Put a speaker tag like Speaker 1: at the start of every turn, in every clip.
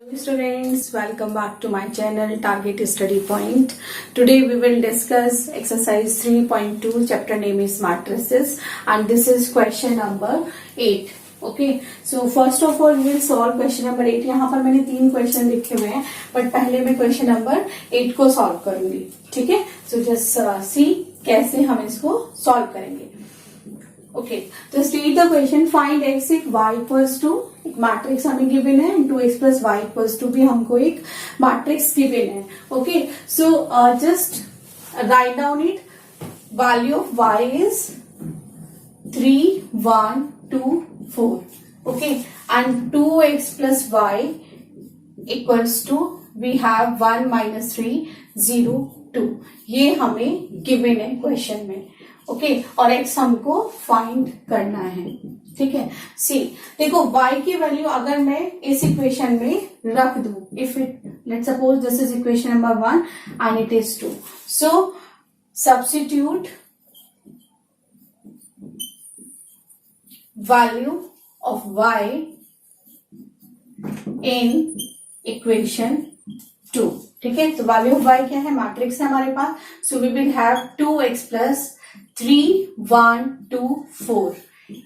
Speaker 1: Hello students, welcome back to my channel Target Study Point. Today we will discuss exercise 3.2, chapter name is matrices, and this is question number 8. Okay, so first of all we will solve question number 8. यहाँ पर मैंने 3 question लिखे हुए हैं, but पहले मैं question number 8 को solve करूंगी. ठीक है, सो जस्ट सी कैसे हम इसको सॉल्व करेंगे. ओके, तो state the question. Find x if y equals to, एक मैट्रिक्स हमें गिवन है, 2x plus y equals to भी हमको एक मैट्रिक्स गिवन है. Okay, so just write down it. Value of y is 3, 1, 2, 4. Okay, and 2x plus y equals to we have 1 minus 3, 0, 2. ये हमें given है क्वेश्चन में. ओके, और x हमको फाइंड करना है. ठीक है, सी देखो y की वैल्यू अगर मैं इस इक्वेशन में रख दूं, if it let suppose this is equation number 1 and it is 2. So substitute value of y in equation 2. ठीक है, तो वैल्यू ऑफ y क्या है, मैट्रिक्स है हमारे पास. So we will have 2x plus 3, 1, 2, 4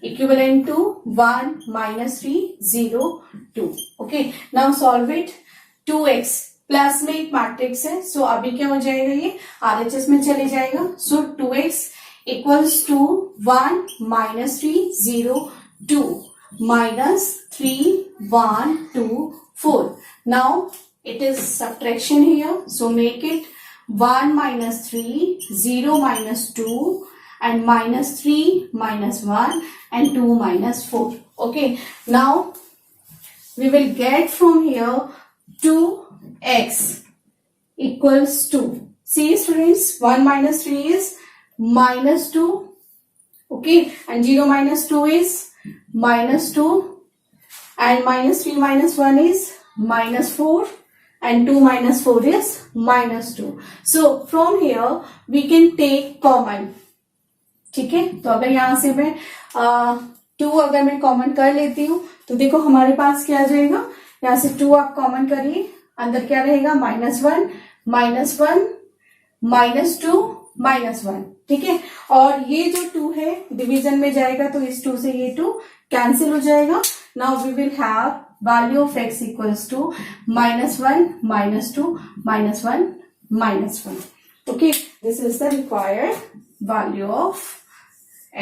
Speaker 1: equivalent to 1 minus 3, 0, 2. Okay, now solve it. 2x plus में एक मैट्रिक्स है, सो अभी क्या हो जाएगा, ये RHS में चले जाएगा. So 2x equals to 1 minus 3, 0, 2 minus 3, 1, 2, 4. Now it is subtraction here, so make it 1 minus 3, 0 minus 2, and minus 3 minus 1 and 2 minus 4. Okay, now we will get from here 2x equals to, see students, 1 minus 3 is minus 2. Okay, and 0 minus 2 is minus 2, and minus 3 minus 1 is minus 4, and 2 minus 4 is minus 2. So from here we can take common. ठीक है, तो अगर यहां से मैं 2 अगर मैं common कर लेती हूं तो देखो हमारे पास क्या आ जाएगा, यहां से 2 आप कॉमन करिए, अंदर क्या रहेगा, -1, -1, -2, -1. ठीक है, और ये जो 2 है डिवीजन में जाएगा तो इस 2 से ये 2 कैंसिल हो जाएगा. Now we will have value of x equals to -1, -2, -1, -1. Okay, this is the required value of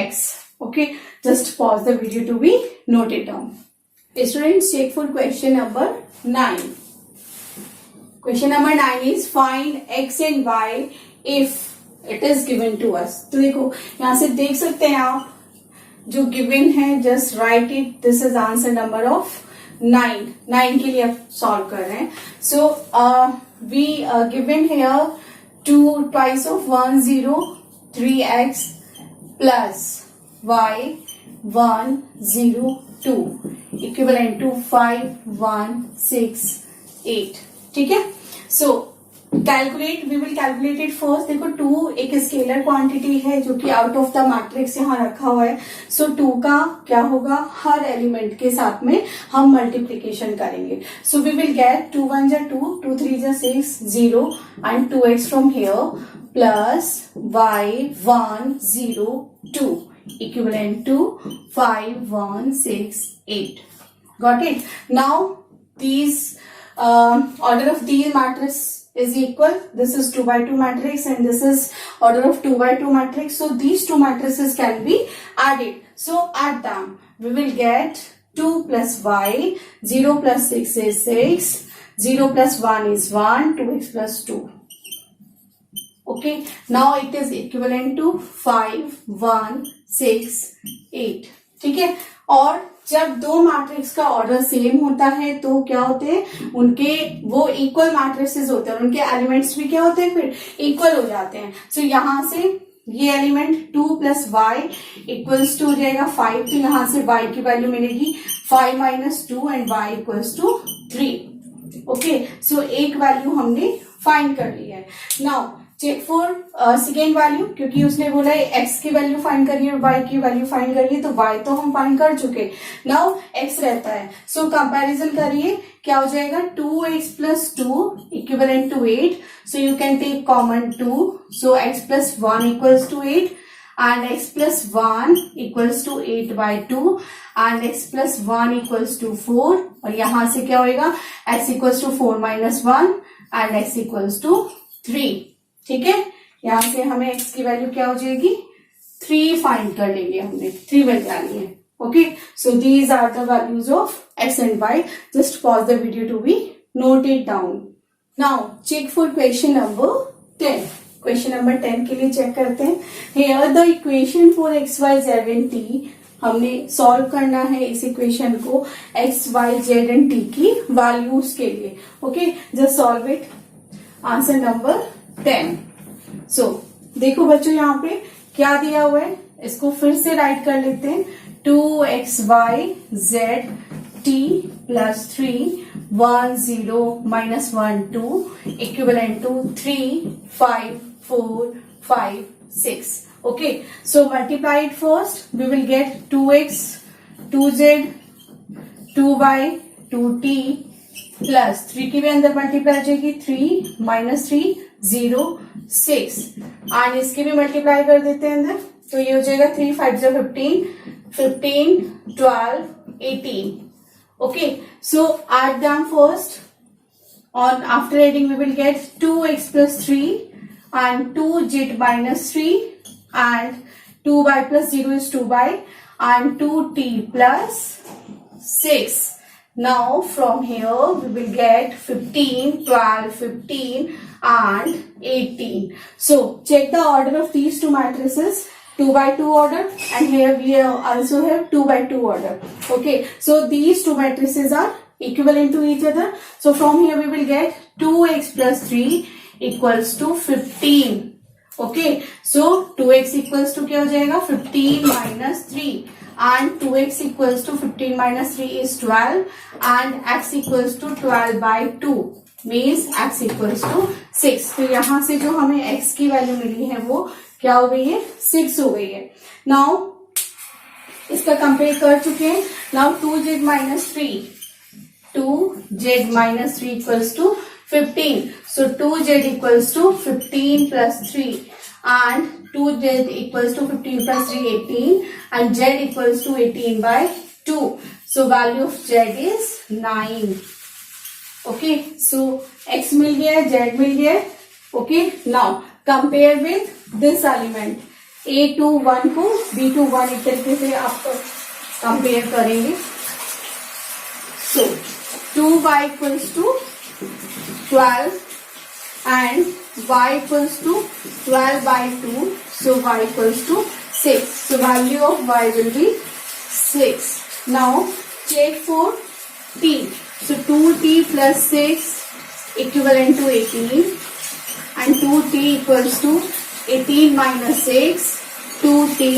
Speaker 1: x. Okay, just pause the video to be noted down. Students, check for question number 9. Question number 9 is find x and y if it is given to us. तो देखो यहां से देख सकते हैं आप, जो given है just write it. This is answer number of 9 के लिए आप सॉल्व कर रहे हैं. So we given here 2 twice of 1, 0, 3x plus y 1, 0, 2 equivalent to 5, 1, 6, 8. ठीक है, so calculate, we will calculate it first. देखो 2 एक स्केलर क्वांटिटी है जो कि आउट ऑफ द मैट्रिक्स यहाँ रखा हुआ है. सो 2 का क्या होगा, हर एलिमेंट के साथ में हम मल्टीप्लीकेशन करेंगे. सो वी विल गेट 2 1 जा 2, 2 3 जा 6, 0 and 2x from here plus y 1, 0, 2 equivalent to 5, 1, 6, 8. Got it? Now these order of these matrix is equal. This is 2 by 2 matrix and this is order of 2 by 2 matrix. So these two matrices can be added. So add them. We will get 2 plus y, 0 plus 6 is 6, 0 plus 1 is 1, 2x plus 2. Okay, now it is equivalent to 5, 1, 6, 8. ठीक है, और जब दो matrix का order same होता है तो क्या होते हैं, उनके वो इक्वल मैट्रिसेस होते हैं, उनके एलिमेंट्स भी क्या होते हैं, फिर इक्वल हो जाते हैं. सो यहां से ये element 2 plus y equals to हो जाएगा 5, तो यहां से y की वैल्यू मिलेगी 5 minus 2 and y equals to 3. Okay, so एक वैल्यू हमने फाइंड कर ली है. Now check for second value, क्योंकि उसने बोला है x की वैल्यू फाइंड करिए और y की वैल्यू फाइंड करिए, तो y तो हम फाइंड कर चुके, नाउ x रहता है, सो कंपैरिजन करिए, क्या हो जाएगा 2x plus 2 equivalent to 8, so you can take common 2, so x plus 1 equals to 8 and x plus 1 equals to 8 by 2 and x plus 1 equals to 4, और यहां से क्या होएगा x equals to 4 minus 1 and x equals to 3, ठीक है। यहां से हमें x की वैल्यू क्या हो जाएगी 3 फाइंड कर लेंगे, हमने 3 मिल जानी है। Okay, so these are the values of x and y, just pause the video to be note it down. Now check for question number 10। Question number 10 के लिए चेक करते हैं। Here the equation for x y z and t, हमने solve करना है इस equation को x y z and t की वैल्यूज के लिए। Okay, just solve it. Answer number 10। सो देखो बच्चों यहाँ पे क्या दिया हुआ है, इसको फिर से राइट कर लेते हैं। 2xy z t plus 3 1 0 minus 1 2 equivalent to 3 5 4 5 6. Okay, so multiply it first. We will get 2x 2z 2y 2t plus 3 की भी अंदर मल्टीप्लाई हो जाएगी 3 minus 3 0 6 और इसकी भी मल्टीप्लाई कर देते हैं अंदर, तो ये हो जाएगा 3 5 15 15 12 18. Okay, so add them first. On after adding we will get 2x plus 3 and 2z minus 3 and 2y plus 0 is 2y and 2t plus 6. Now from here we will get 15 12 15 and 18. So check the order of these two matrices, 2 by 2 order, and here we also have 2 by 2 order. Okay, so these two matrices are equivalent to each other. So from here we will get 2x plus 3 equals to 15. Okay, so 2x equals to क्या हो जाएगा 15 minus 3 and 2x equals to 15 minus 3 is 12 and x equals to 12 by 2 means x equals to 6. तो यहाँ से जो हमें x की value मिली है वो क्या हो गई है 6 हो गई है। नाउ इसका कंपेयर कर चुके हैं। Now 2z minus 3 2z minus 3 equals to 15. So 2z equals to 15 plus 3 and 2z equals to 15 plus 3 18 and z equals to 18 by 2. So value of z is 9. Okay, so x मिल गया, z मिल गया। Okay, now compare with this element a21 को b21 इस तरीके से आप compare करेंगे। So 2y equals to 12 and y equals to 12 by 2, so y equals to 6. So value of y will be 6. Now check for t. So 2t plus 6 equivalent to 18 and 2t equals to 18 minus 6. 2t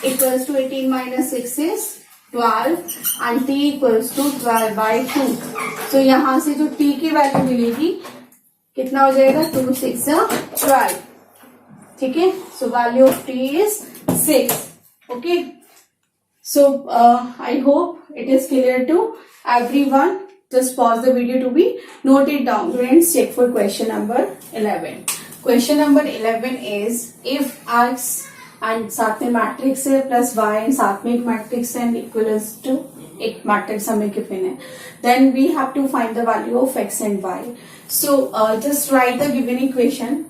Speaker 1: equals to 18 minus 6 is 12 and t equals to 12 by 2. So यहाँ से जो t की value मिलेगी कितना हो जाएगा 2 6 12. ठीक है, so value of t is 6. Okay, so I hope it is clear to everyone. Just pause the video to be note it down. Friends, check for question number 11. Question number 11 is if x and साथ में matrix है plus y and साथ में एक matrix है equals to एक matrix हमें given है, then we have to find the value of x and y. So just write the given equation.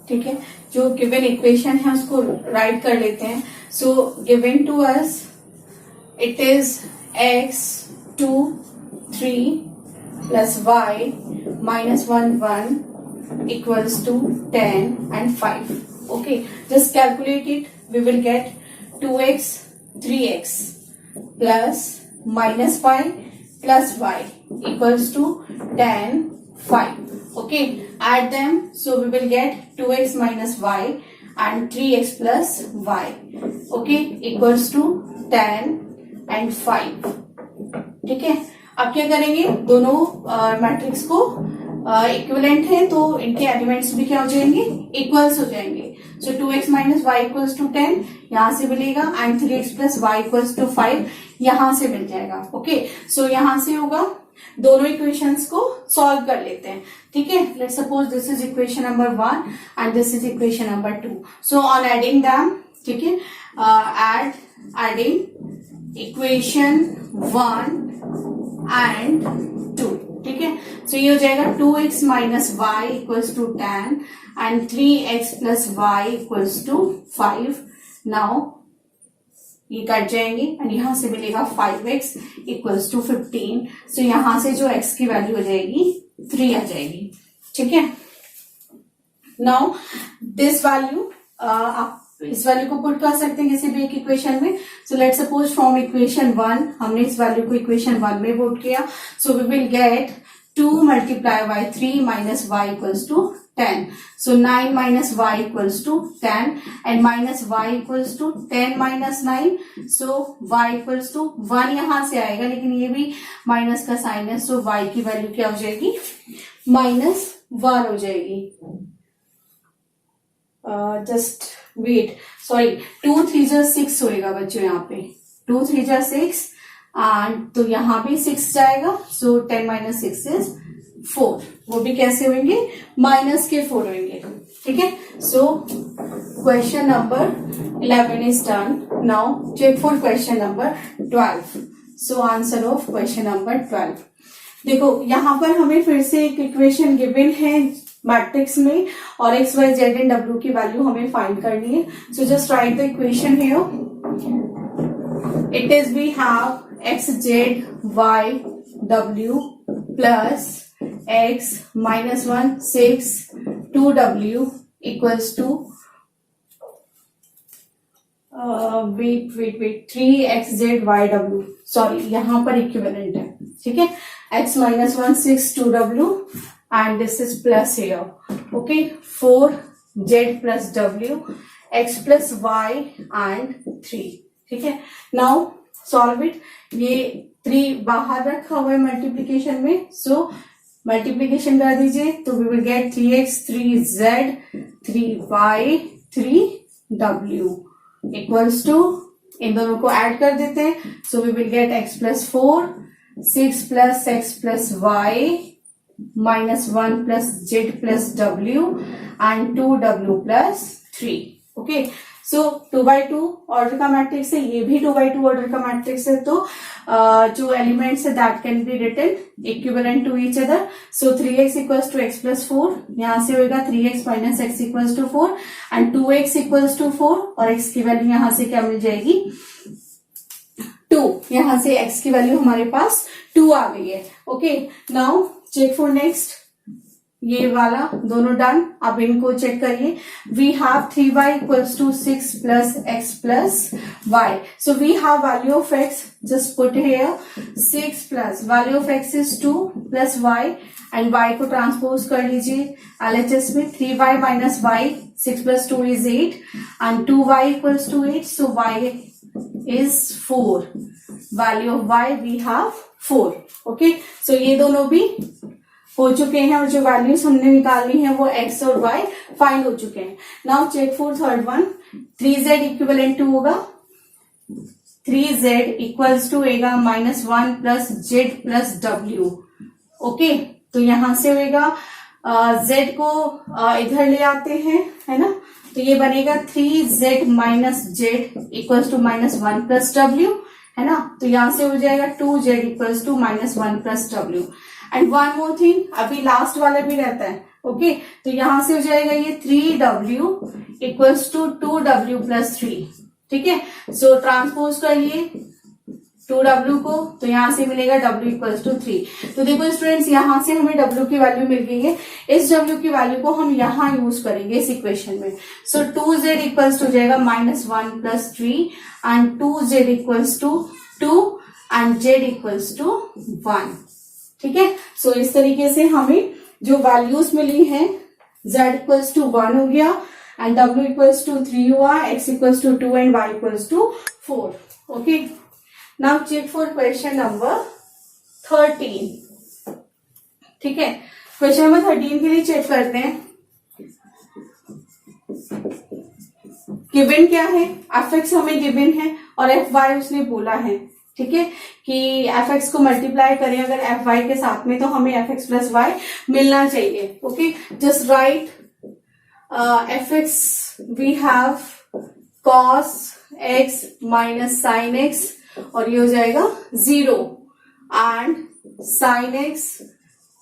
Speaker 1: ठीक है, जो गिवन इक्वेशन है उसको राइट कर लेते हैं. So given to us it is x 2 3 plus y minus 1 1 equals to 10 and 5. Okay, just calculate it. We will get 2x 3x plus minus 5 plus y equals to 10 5. Okay, add them. So we will get 2x minus y and 3x plus y. Okay, equals to 10 and 5. ठीक है, अब क्या करेंगे दोनों matrix को equivalent है तो इनके एलिमेंट्स भी क्या हो जाएंगे, इक्वल्स हो जाएंगे. So 2x minus y equals to 10 यहां से मिलेगा and 3x plus y equals to 5 यहां से मिल जाएगा. ओके, सो यहां से होगा. दोनों इक्वेशंस को सॉल्व कर लेते हैं. ठीक है, let's suppose this is equation number 1 and this is equation number 2. So on adding them, ठीक है, एडिंग इक्वेशन 1 एंड 2. ठीक है, सो ये हो जाएगा 2x minus y equals to 10 and 3x plus y equals to 5. Now ये कट जाएंगे and यहां से मिलेगा 5x इक्वल्स टू 15. सो यहां से जो x की वैल्यू हो जाएगी 3 आ जाएगी. ठीक है, नाउ दिस वैल्यू आप इस वैल्यू को पुट कर सकते हैं किसी भी एक इक्वेशन में. So let suppose from equation 1 हमने इस वैल्यू को इक्वेशन 1 में पुट किया. So we will get 2 multiply by 3 minus y equals to 10. So 9 minus y equals to 10 and minus y equals to 10 minus 9. So y equals to 1 यहां से आएगा लेकिन ये भी माइनस का साइन है. So y की वैल्यू क्या हो जाएगी, -1 हो जाएगी. जस्ट वेट, सॉरी 2 3 जा 6 होएगा बच्चों यहाँ पे. 2 3 जा 6 एंड तो यहाँ भी 6 जाएगा. सो 10 माइनस 6 इज 4. वो भी कैसे होंगे, माइनस के 4 होंगे. ठीक है, so question number 11 is done. Now check for question number 12. So answer of question number 12. देखो यहाँ पर हमें फिर से एक इक्वेशन गिवन है मैट्रिक्स में और एक्स वाई जेड एंड डब्ल्यू की वैल्यू हमें फाइंड करनी है. So just write the equation here. It is we have x z y डब्ल्यू plus x minus 1 6 2w equals to wait 3xzyw. Sorry यहाँ पर इक्विवेलेंट है. ठीक है, x minus 1 6 2w and this is plus here. Okay, 4z plus w x plus y and 3. ठीक है, now solve it. ये 3 बाहर रखा हुआ है मल्टीप्लीकेशन में. सो मल्टीप्लीकेशन कर दीजिए तो we will get 3x 3z 3y 3w equals to, इन दोनों को ऐड कर देते हैं. So we will get x plus 4 6 plus x plus y minus 1 plus z plus w and 2w plus 3. Okay, so 2x2 order का matrix है, ये भी 2x2 ऑर्डर का मैट्रिक्स है. तो जो एलिमेंट्स है that can be written equivalent to each other. So 3x equals to x plus 4 यहां से होगा 3x minus x equals to 4 and 2x equals to 4 और x की वैल्यू यहां से क्या मिल जाएगी 2. यहां से x की वैल्यू हमारे पास 2 आ गई है. Okay, now check for next. ये वाला दोनों डन. अब इनको चेक करिए. We have 3y equals to 6 plus x plus y. So we have value of x, just put here 6 plus value of x is 2 plus y and y को transpose कर लीजिए LHS में. 3y minus y 6 plus 2 is 8 and 2y equals to 8. So y is 4. Value of y we have 4. Okay, so ये दोनों भी हो चुके हैं और जो वैल्यूज हमने निकालनी है वो x और y फाइंड हो चुके हैं. Now check for third one. 3z equivalent to होगा 3z इक्वल्स टू होगा -1 plus z plus w. Okay, तो यहां से होगा z को इधर ले आते हैं, है ना. तो ये बनेगा 3z minus z equals to -1 plus w, है ना. तो यहां से हो जाएगा 2z equals to -1 plus w. And one more thing, अभी लास्ट वाला भी रहता है. ओके, तो यहां से हो जाएगा ये 3w equals to 2w plus 3. ठीक है, सो ट्रांसपोज करिए 2w को तो यहां से मिलेगा w इक्वल्स टू 3. तो देखो स्टूडेंट्स, यहां से हमें w की वैल्यू मिल गई है. इस w की वैल्यू को हम यहां यूज करेंगे इस इक्वेशन में. सो 2z इक्वल्स टू हो जाएगा -1 plus 3 and 2z equals to 2 and z equals to 1. ठीक है, सो इस तरीके से हमें जो वैल्यूज मिली हैं z इक्वल्स टू 1 हो गया एंड w इक्वल्स टू 3 हुआ, x equals to 2 and y equals to 4. Okay, now check for question number 13. ठीक है, क्वेश्चन नंबर 13 के लिए चेक करते हैं। गिवन क्या है, एफ एक्स हमें गिवन है और एफ वाई उसने बोला है, ठीक है, कि एफ एक्स को मल्टीप्लाई करें अगर एफ वाई के साथ में तो हमें एफ एक्स प्लस वाई मिलना चाहिए। Okay, just write f x we have cos x minus sine x और ये हो जाएगा 0 and sine x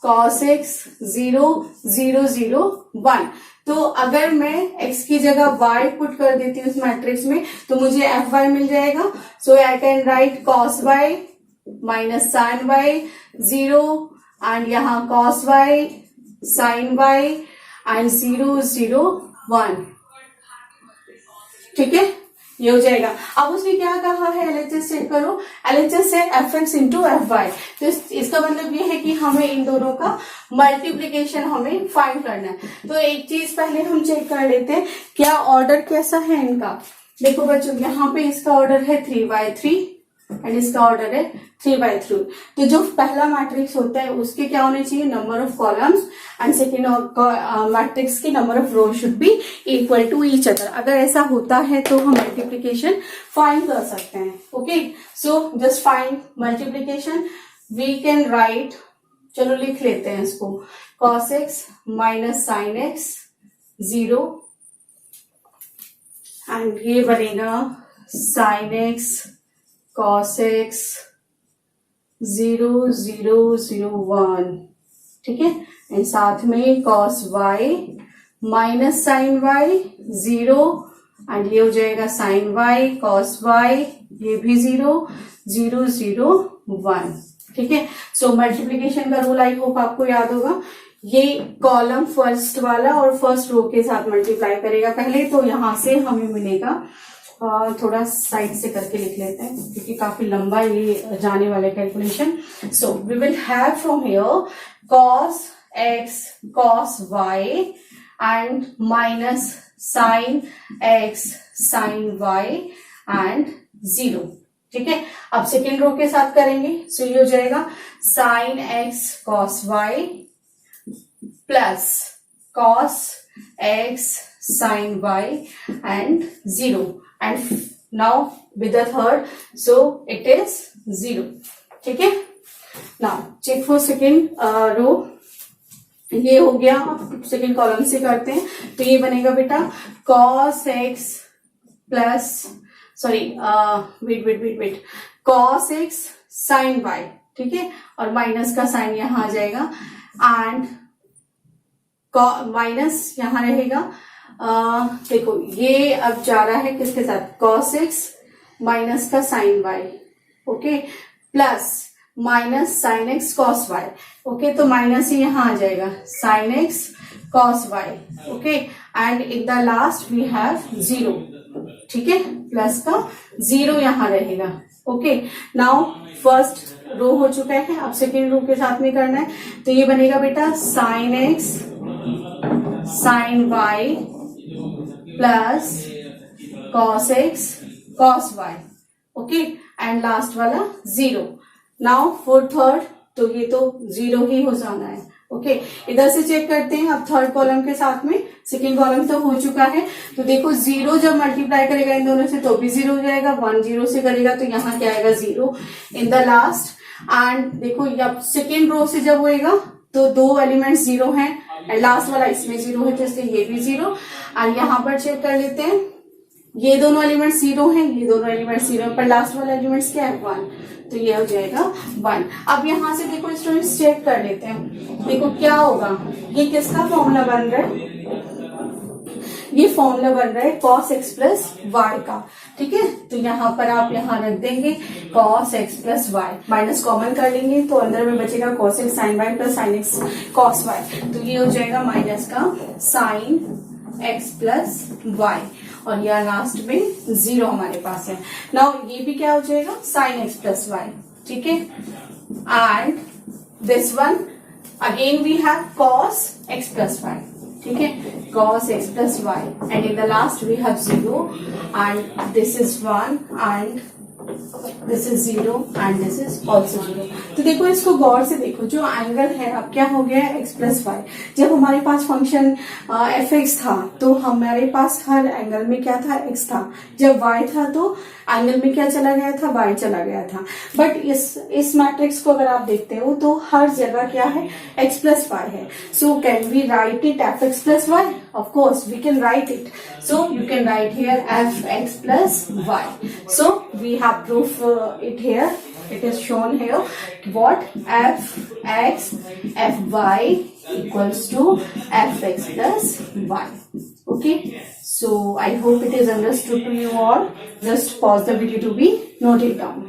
Speaker 1: cos x 0 0 0 1। तो अगर मैं x की जगह y पुट कर देती हूँ इस मैट्रिक्स में तो मुझे एफ वाई मिल जाएगा। So I can write cos y minus sine y 0 and यहाँ cos y sine y and 0 0 1, ठीक है, ये हो जाएगा। अब उसने क्या कहा है, एलएचएस चेक करो। एलएचएस है f x into f y, तो इसका मतलब ये है कि हमें इन दोनों का मल्टीप्लीकेशन हमें फाइंड करना है। तो एक चीज पहले हम चेक कर लेते हैं क्या ऑर्डर कैसा है इनका। देखो बच्चों, यहाँ पे इसका ऑर्डर है 3/3 एंड इसका ऑर्डर है 3/3। तो जो पहला मैट्रिक्स होता है उसके क्या होने चाहिए, number of columns and second matrix की number of row should be equal to each other. अगर ऐसा होता है तो हम मल्टीप्लीकेशन फाइंड कर सकते हैं। Okay, so just find multiplication. We can write, चलो लिख लेते हैं इसको, cos x minus sine x 0 and ये बनेगा साइन एक्स कॉस एक्स 0 0 0 1, ठीक है, एंड साथ में cos y minus sine y 0 and ये हो जाएगा साइन वाई कॉस वाई, ये भी 0 0 0 1, ठीक है। सो मल्टीप्लीकेशन का रूल आई होप आपको याद होगा। ये कॉलम फर्स्ट वाला और फर्स्ट रो के साथ मल्टीप्लाई करेगा पहले, तो यहां से हमें मिलेगा, थोड़ा साइड से करके लिख लेते हैं क्योंकि काफी लंबा ये जाने वाला calculation. So we will have from here cos x cos y and minus sine x sine y and 0, ठीक है। अब सेकेंड रो के साथ करेंगे, सो ये हो जाएगा sine x cos y plus cos x sine y and 0 and now with the third, so it is 0, ठीक है। now check for second row, ये हो गया, सेकेंड कॉलम से करते हैं तो ये बनेगा बेटा cos x plus wait cos x sin y, ठीक है, और माइनस का साइन यहां आ जाएगा एंड माइनस यहां रहेगा। देखो ये अब जा रहा है किसके साथ, cos x माइनस का sine y, okay, plus minus sine x cos y, okay, तो माइनस ही यहां आ जाएगा sine x cos y, okay, and in the last we have 0, ठीक है, प्लस का 0 यहां रहेगा। ओके, नाउ फर्स्ट रो हो चुका है, अब सेकेंड रो के साथ में करना है, तो ये बनेगा बेटा sine x sine y plus cos x cos y, okay, and last वाला 0। नाउ फॉर थर्ड, तो ये तो 0 ही हो जाना है। ओके, इधर से चेक करते हैं अब थर्ड कॉलम के साथ में, सेकेंड कॉलम तो हो चुका है, तो देखो 0 जब मल्टीप्लाई करेगा इन दोनों से तो भी 0 हो जाएगा, 1 0 से करेगा तो यहाँ क्या आएगा 0 इन द लास्ट। एंड देखो अब सेकेंड रो से जब होएगा तो 2 एलिमेंट 0 हैं एंड लास्ट वाला इसमें 0 है, तो इसलिए ये भी 0। एंड यहाँ पर चेक कर लेते हैं, ये दोनों एलिमेंट 0 हैं, ये दोनों एलिमेंट 0 हैं, पर लास्ट वाला एलिमेंट क्या है 1, तो ये हो जाएगा 1। अब यहाँ से देखो स्टूडेंट्स चेक कर लेते हैं, देखो क्या होगा, ये किसका फॉर्मूला बन रहा है, ये फॉर्मूला बन रहा है cos x प्लस वाई का, ठीक है, तो यहाँ पर आप यहाँ रख देंगे cos x plus y, minus common कर लेंगे तो अंदर में बचेगा cos x sine y plus sine x cos y, तो ये हो जाएगा माइनस का साइन x प्लस वाई, और यह लास्ट में 0 हमारे पास है। नाउ ये भी क्या हो जाएगा साइन x प्लस वाई, ठीक है, and this one again we have cos x plus y, ठीक है, cos x plus y, and in the last we have 0 and this is 1 and this is 0 and this is also 0। तो देखो इसको गौर से देखो, देखो जो एंगल है अब क्या हो गया एक्स प्लस वाई। जब हमारे पास फंक्शन एफ एक्स था तो हमारे पास हर एंगल में क्या था एक्स था, जब वाई था तो एंगल में क्या चला गया था वाई चला गया था। बट इस मैट्रिक्स को अगर आप देखते हो तो हर जगह क्या है एक्स प्लस वाई है। So can we write it f x plus y? Of course we can write it. So you can write here f x plus y. So we have proof it here. It is shown here what f(x) fy equals to fx plus y. Okay, so I hope it is understood to you all. Just pause the video to be noted down.